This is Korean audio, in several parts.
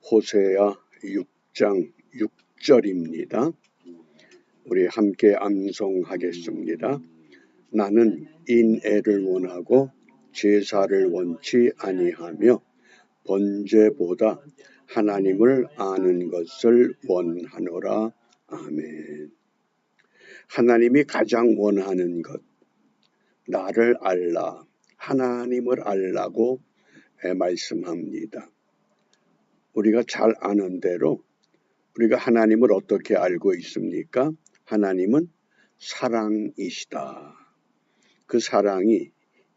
호세아 6장 6절입니다. 우리 함께 암송하겠습니다. 나는 인애를 원하고 제사를 원치 아니하며 번제보다 하나님을 아는 것을 원하노라. 아멘. 하나님이 가장 원하는 것, 나를 알라, 하나님을 알라고 말씀합니다. 우리가 잘 아는 대로 우리가 하나님을 어떻게 알고 있습니까? 하나님은 사랑이시다. 그 사랑이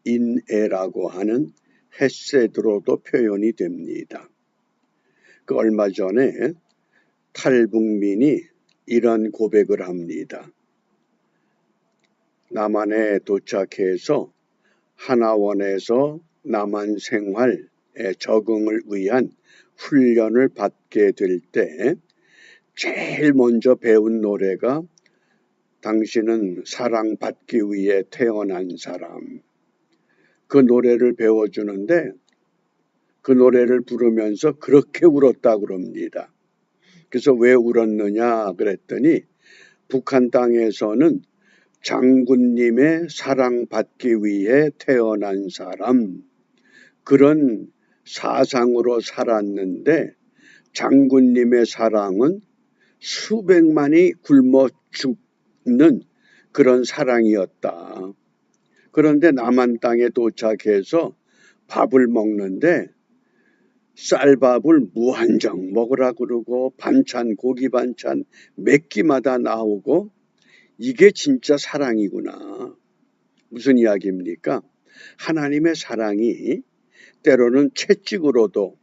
인애라고 하는 헤세드로도 표현이 됩니다. 그 얼마 전에 탈북민이 이런 고백을 합니다. 남한에 도착해서 하나원에서 남한 생활에 적응을 위한 훈련을 받게 될 때 제일 먼저 배운 노래가 당신은 사랑받기 위해 태어난 사람. 그 노래를 배워주는데 그 노래를 부르면서 그렇게 울었다고 그럽니다. 그래서 왜 울었느냐 그랬더니 북한 땅에서는 장군님의 사랑받기 위해 태어난 사람, 그런 사상으로 살았는데 장군님의 사랑은 수백만이 굶어 죽는 그런 사랑이었다. 그런데 남한 땅에 도착해서 밥을 먹는데 쌀밥을 무한정 먹으라 그러고 반찬, 고기 반찬 몇 끼마다 나오고 이게 진짜 사랑이구나. 무슨 이야기입니까? 하나님의 사랑이 때로는 채찍으로도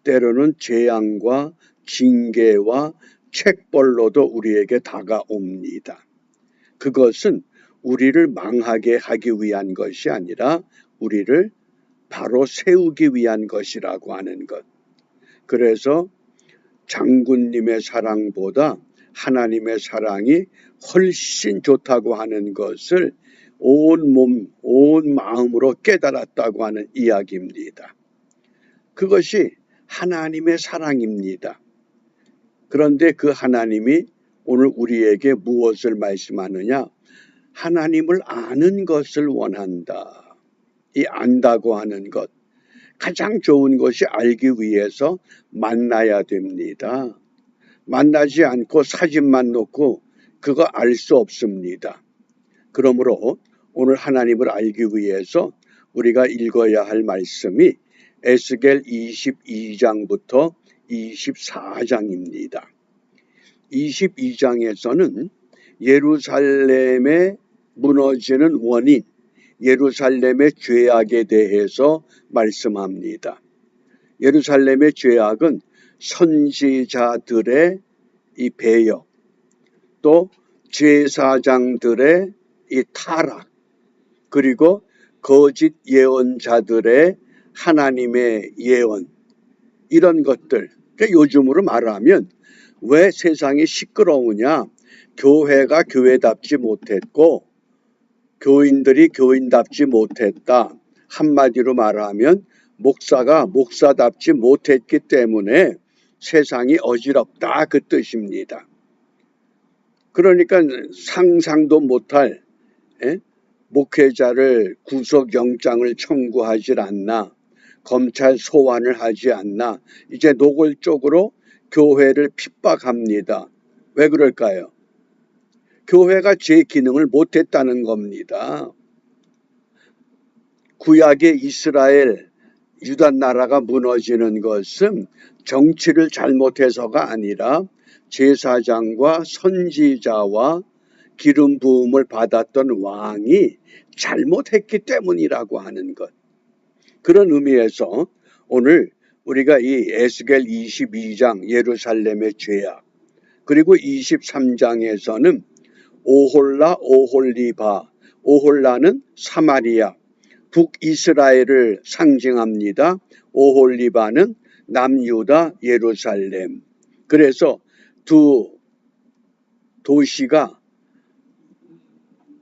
때로는 재앙과 징계와 책벌로도 우리에게 다가옵니다. 그것은 우리를 망하게 하기 위한 것이 아니라 우리를 바로 세우기 위한 것이라고 하는 것. 그래서 장군님의 사랑보다 하나님의 사랑이 훨씬 좋다고 하는 것을 온 몸, 온 마음으로 깨달았다고 하는 이야기입니다. 그것이 하나님의 사랑입니다. 그런데 그 하나님이 오늘 우리에게 무엇을 말씀하느냐? 하나님을 아는 것을 원한다. 이 안다고 하는 것, 가장 좋은 것이 알기 위해서 만나야 됩니다. 만나지 않고 사진만 놓고 그거 알 수 없습니다. 그러므로 오늘 하나님을 알기 위해서 우리가 읽어야 할 말씀이 에스겔 22장부터 24장입니다. 22장에서는 예루살렘의 무너지는 원인, 예루살렘의 죄악에 대해서 말씀합니다. 예루살렘의 죄악은 선지자들의 이 배역, 또 제사장들의 이 타락, 그리고 거짓 예언자들의 하나님의 예언, 이런 것들. 그러니까 요즘으로 말하면 왜 세상이 시끄러우냐? 교회가 교회답지 못했고 교인들이 교인답지 못했다. 한마디로 말하면 목사가 목사답지 못했기 때문에 세상이 어지럽다, 그 뜻입니다. 그러니까 상상도 못할 목회자를 구속영장을 청구하지 않나, 검찰 소환을 하지 않나, 이제 노골적으로 교회를 핍박합니다. 왜 그럴까요? 교회가 제 기능을 못했다는 겁니다. 구약의 이스라엘, 유다 나라가 무너지는 것은 정치를 잘못해서가 아니라 제사장과 선지자와 기름 부음을 받았던 왕이 잘못했기 때문이라고 하는 것. 그런 의미에서 오늘 우리가 이 에스겔 22장 예루살렘의 죄악, 그리고 23장에서는 오홀라 오홀리바, 오홀라는 사마리아, 북이스라엘을 상징합니다. 오홀리바는 남유다 예루살렘. 그래서 두 도시가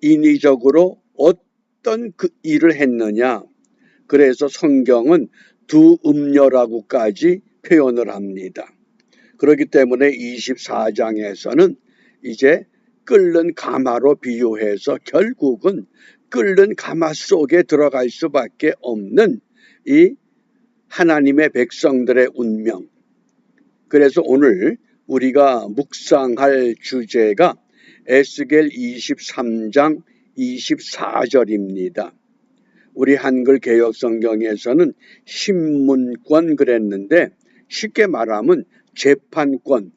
인위적으로 어떤 그 일을 했느냐. 그래서 성경은 두 음녀라고까지 표현을 합니다. 그렇기 때문에 24장에서는 이제 끓는 가마로 비유해서 결국은 끓는 가마 속에 들어갈 수밖에 없는 이 하나님의 백성들의 운명. 그래서 오늘 우리가 묵상할 주제가 에스겔 23장 24절입니다. 우리 한글 개역 성경에서는 신문권 그랬는데 쉽게 말하면 재판권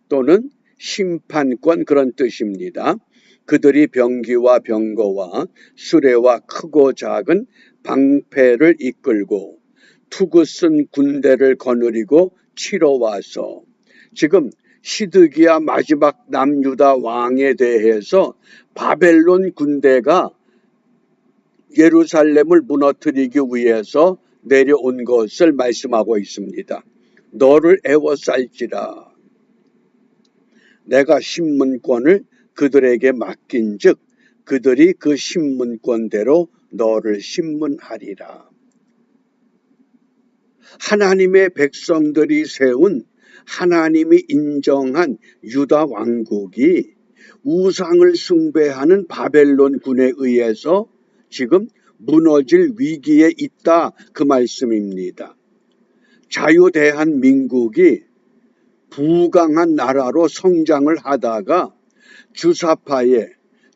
또는 심판권 그런 뜻입니다. 그들이 병기와 병거와 수레와 크고 작은 방패를 이끌고 투구 쓴 군대를 거느리고 치러 와서 지금 시드기야 마지막 남유다 왕에 대해서 바벨론 군대가 예루살렘을 무너뜨리기 위해서 내려온 것을 말씀하고 있습니다. 너를 애워쌀지라. 내가 신문권을 그들에게 맡긴즉 그들이 그 신문권대로 너를 신문하리라. 하나님의 백성들이 세운 하나님이 인정한 유다 왕국이 우상을 숭배하는 바벨론 군에 의해서 지금 무너질 위기에 있다 그 말씀입니다. 자유대한민국이 부강한 나라로 성장을 하다가 주사파에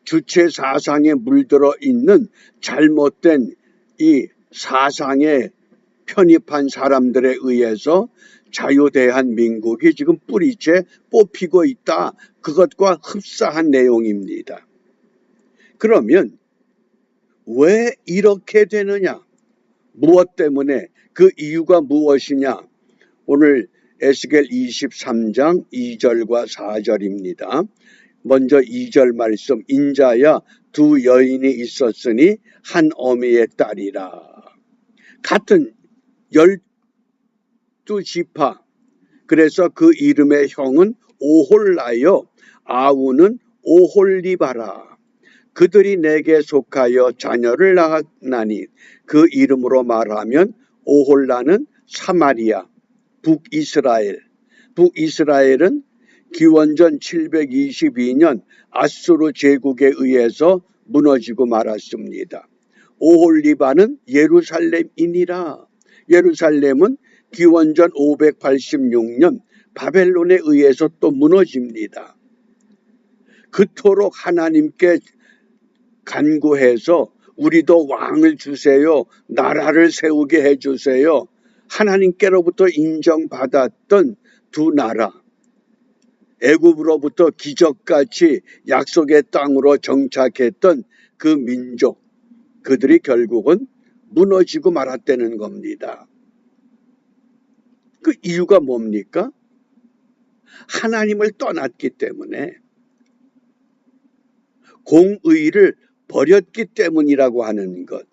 주체 사상에 물들어 있는 잘못된 이 사상에 편입한 사람들에 의해서 자유대한민국이 지금 뿌리째 뽑히고 있다. 그것과 흡사한 내용입니다. 그러면 왜 이렇게 되느냐? 무엇 때문에? 그 이유가 무엇이냐? 오늘 에스겔 23장 2절과 4절입니다. 먼저 2절 말씀. 인자야 두 여인이 있었으니 한 어미의 딸이라. 같은 12지파. 그래서 그 이름의 형은 오홀라요. 아우는 오홀리바라. 그들이 내게 속하여 자녀를 낳았나니 그 이름으로 말하면 오홀라는 사마리아, 북이스라엘. 북이스라엘은 기원전 722년 아수르 제국에 의해서 무너지고 말았습니다. 오홀리바는 예루살렘이니라. 예루살렘은 기원전 586년 바벨론에 의해서 또 무너집니다. 그토록 하나님께 간구해서 우리도 왕을 주세요. 나라를 세우게 해주세요. 하나님께로부터 인정받았던 두 나라. 애굽으로부터 기적같이 약속의 땅으로 정착했던 그 민족. 그들이 결국은 무너지고 말았다는 겁니다. 그 이유가 뭡니까? 하나님을 떠났기 때문에 공의를 버렸기 때문이라고 하는 것.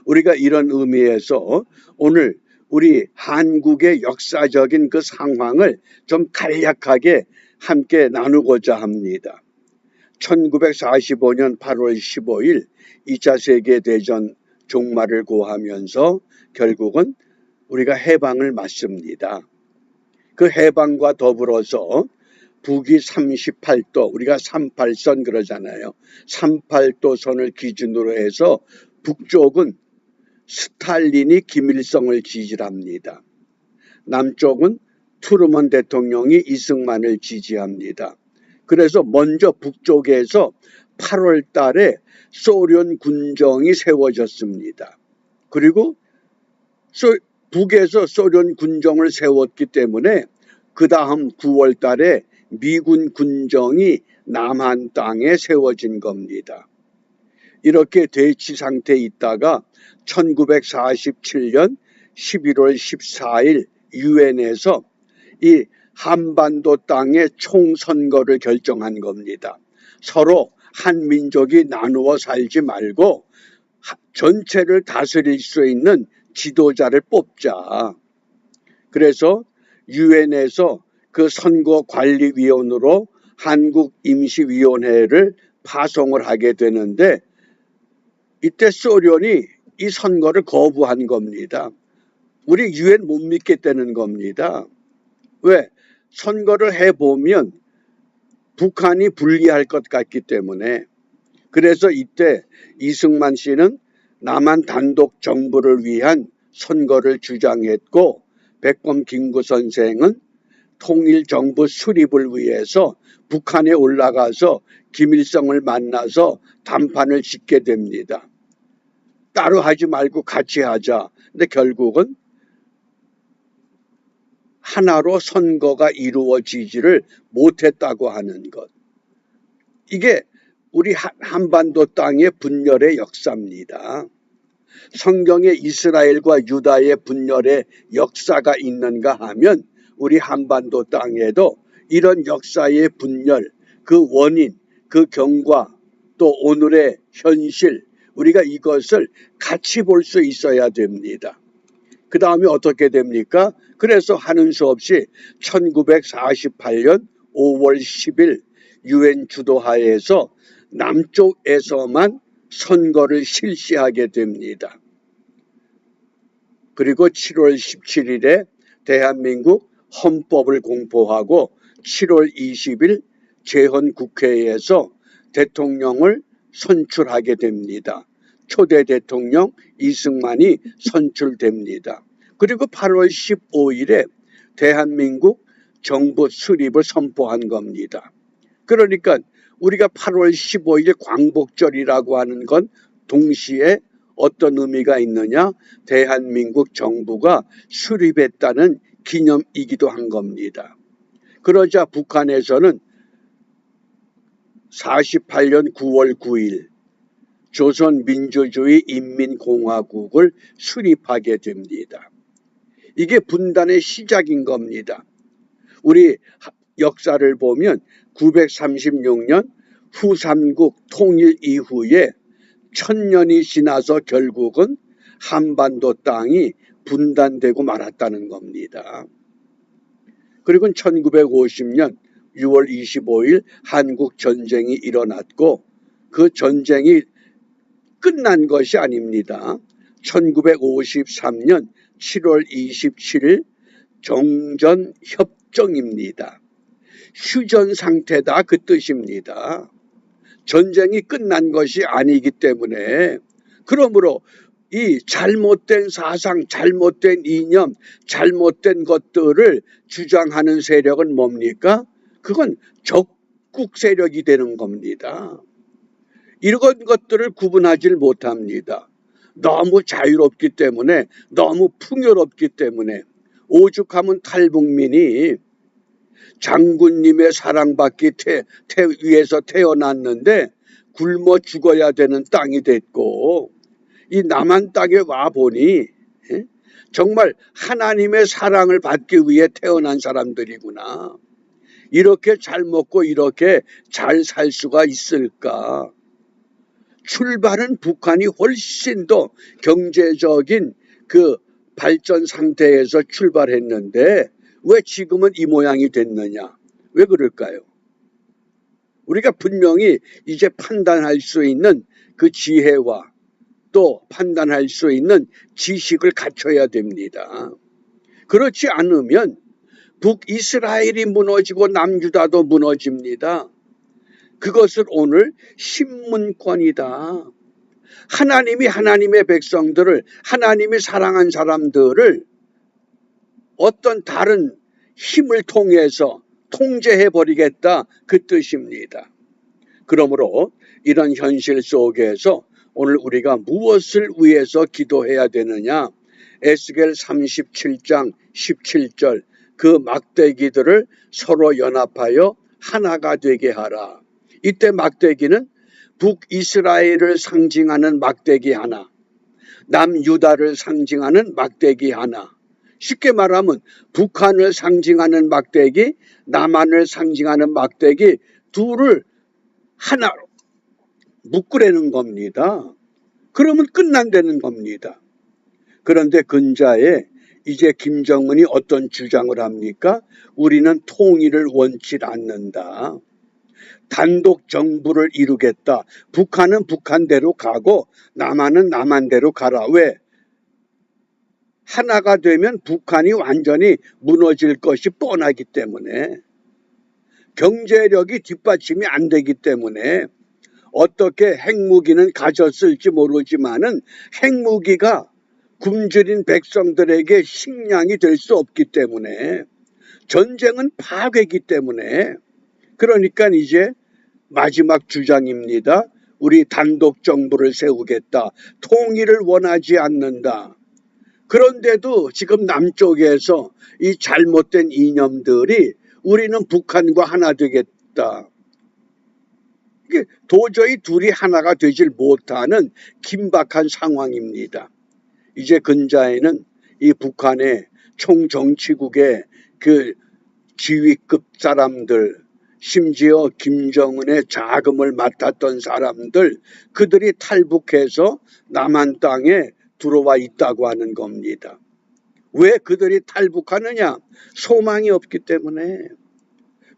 우리가 이런 의미에서 오늘 우리 한국의 역사적인 그 상황을 좀 간략하게 함께 나누고자 합니다. 1945년 8월 15일 2차 세계대전 종말을 고하면서 결국은 우리가 해방을 맞습니다. 그 해방과 더불어서 북위 38도, 우리가 38선 그러잖아요. 38도선을 기준으로 해서 북쪽은 스탈린이 김일성을 지지합니다. 남쪽은 트루먼 대통령이 이승만을 지지합니다. 그래서 먼저 북쪽에서 8월 달에 소련 군정이 세워졌습니다. 그리고 북에서 소련 군정을 세웠기 때문에 그 다음 9월 달에 미군 군정이 남한 땅에 세워진 겁니다. 이렇게 대치 상태에 있다가 1947년 11월 14일 유엔에서 이 한반도 땅의 총선거를 결정한 겁니다. 서로 한 민족이 나누어 살지 말고 전체를 다스릴 수 있는 지도자를 뽑자. 그래서 유엔에서 그 선거관리위원으로 한국임시위원회를 파송을 하게 되는데 이때 소련이 이 선거를 거부한 겁니다. 우리 유엔 못 믿겠다는 겁니다. 왜? 선거를 해보면 북한이 불리할 것 같기 때문에. 그래서 이때 이승만 씨는 남한 단독 정부를 위한 선거를 주장했고, 백범 김구 선생은 통일정부 수립을 위해서 북한에 올라가서 김일성을 만나서 담판을 짓게 됩니다. 따로 하지 말고 같이 하자. 근데 결국은 하나로 선거가 이루어지지를 못했다고 하는 것. 이게 우리 한반도 땅의 분열의 역사입니다. 성경에 이스라엘과 유다의 분열의 역사가 있는가 하면 우리 한반도 땅에도 이런 역사의 분열, 그 원인, 그 경과, 또 오늘의 현실, 우리가 이것을 같이 볼 수 있어야 됩니다. 그 다음에 어떻게 됩니까? 그래서 하는 수 없이 1948년 5월 10일 유엔 주도하에서 남쪽에서만 선거를 실시하게 됩니다. 그리고 7월 17일에 대한민국 헌법을 공포하고 7월 20일 재헌국회에서 대통령을 선출하게 됩니다. 초대 대통령 이승만이 선출됩니다. 그리고 8월 15일에 대한민국 정부 수립을 선포한 겁니다. 그러니까 우리가 8월 15일 광복절이라고 하는 건 동시에 어떤 의미가 있느냐? 대한민국 정부가 수립했다는 기념이기도 한 겁니다. 그러자 북한에서는 48년 9월 9일 조선민주주의 인민공화국을 수립하게 됩니다. 이게 분단의 시작인 겁니다. 우리 역사를 보면 936년 후삼국 통일 이후에 1000년이 지나서 결국은 한반도 땅이 분단되고 말았다는 겁니다. 그리고 1950년 6월 25일 한국 전쟁이 일어났고 그 전쟁이 끝난 것이 아닙니다. 1953년 7월 27일 정전협정입니다. 휴전 상태다 그 뜻입니다. 전쟁이 끝난 것이 아니기 때문에 그러므로 이 잘못된 사상, 잘못된 이념, 잘못된 것들을 주장하는 세력은 뭡니까? 그건 적국 세력이 되는 겁니다. 이런 것들을 구분하지 못합니다. 너무 자유롭기 때문에, 너무 풍요롭기 때문에 오죽하면 탈북민이 장군님의 사랑받기 위해서 태어났는데 굶어 죽어야 되는 땅이 됐고 이 남한 땅에 와보니 정말 하나님의 사랑을 받기 위해 태어난 사람들이구나. 이렇게 잘 먹고 이렇게 잘 살 수가 있을까? 출발은 북한이 훨씬 더 경제적인 그 발전 상태에서 출발했는데 왜 지금은 이 모양이 됐느냐? 왜 그럴까요? 우리가 분명히 이제 판단할 수 있는 그 지혜와 또 판단할 수 있는 지식을 갖춰야 됩니다. 그렇지 않으면 북이스라엘이 무너지고 남유다도 무너집니다. 그것을 오늘 신문권이다. 하나님이 하나님의 백성들을, 하나님이 사랑한 사람들을 어떤 다른 힘을 통해서 통제해버리겠다 그 뜻입니다. 그러므로 이런 현실 속에서 오늘 우리가 무엇을 위해서 기도해야 되느냐? 에스겔 37장 17절 그 막대기들을 서로 연합하여 하나가 되게 하라. 이때 막대기는 북이스라엘을 상징하는 막대기 하나, 남유다를 상징하는 막대기 하나, 쉽게 말하면 북한을 상징하는 막대기, 남한을 상징하는 막대기 둘을 하나로 묶으라는 겁니다. 그러면 끝난다는 겁니다. 그런데 근자에 이제 김정은이 어떤 주장을 합니까? 우리는 통일을 원치 않는다. 단독 정부를 이루겠다. 북한은 북한대로 가고 남한은 남한대로 가라. 왜? 하나가 되면 북한이 완전히 무너질 것이 뻔하기 때문에, 경제력이 뒷받침이 안 되기 때문에 어떻게 핵무기는 가졌을지 모르지만은 핵무기가 굶주린 백성들에게 식량이 될 수 없기 때문에, 전쟁은 파괴이기 때문에, 그러니까 이제 마지막 주장입니다. 우리 단독 정부를 세우겠다. 통일을 원하지 않는다. 그런데도 지금 남쪽에서 이 잘못된 이념들이 우리는 북한과 하나 되겠다. 이게 도저히 둘이 하나가 되질 못하는 긴박한 상황입니다. 이제 근자에는 이 북한의 총정치국의 그 지휘급 사람들, 심지어 김정은의 자금을 맡았던 사람들, 그들이 탈북해서 남한 땅에 들어와 있다고 하는 겁니다. 왜 그들이 탈북하느냐? 소망이 없기 때문에.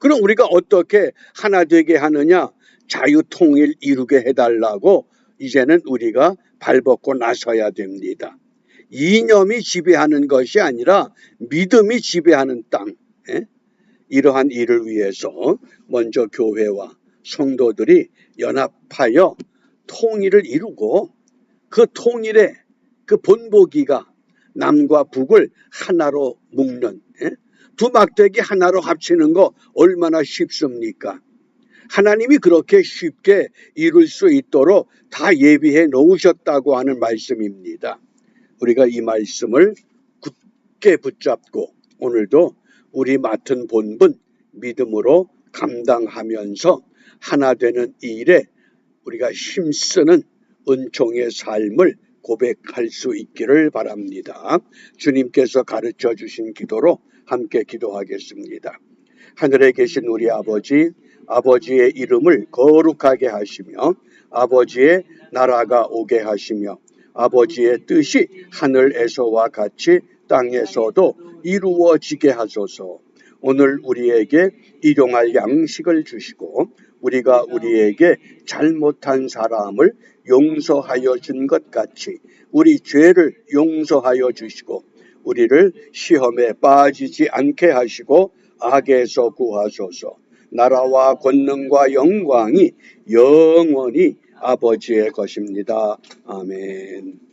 그럼 우리가 어떻게 하나 되게 하느냐? 자유통일 이루게 해달라고 이제는 우리가 발벗고 나서야 됩니다. 이념이 지배하는 것이 아니라 믿음이 지배하는 땅. 이러한 일을 위해서 먼저 교회와 성도들이 연합하여 통일을 이루고, 그 통일의 그 본보기가 남과 북을 하나로 묶는, 두 막대기 하나로 합치는 거 얼마나 쉽습니까? 하나님이 그렇게 쉽게 이룰 수 있도록 다 예비해 놓으셨다고 하는 말씀입니다. 우리가 이 말씀을 굳게 붙잡고 오늘도 우리 맡은 본분 믿음으로 감당하면서 하나 되는 일에 우리가 힘쓰는 은총의 삶을 고백할 수 있기를 바랍니다. 주님께서 가르쳐 주신 기도로 함께 기도하겠습니다. 하늘에 계신 우리 아버지, 아버지의 이름을 거룩하게 하시며 아버지의 나라가 오게 하시며 아버지의 뜻이 하늘에서와 같이 땅에서도 이루어지게 하소서. 오늘 우리에게 일용할 양식을 주시고 우리가 우리에게 잘못한 사람을 용서하여 준 것 같이 우리 죄를 용서하여 주시고 우리를 시험에 빠지지 않게 하시고 악에서 구하소서. 나라와 권능과 영광이 영원히 아버지의 것입니다. 아멘.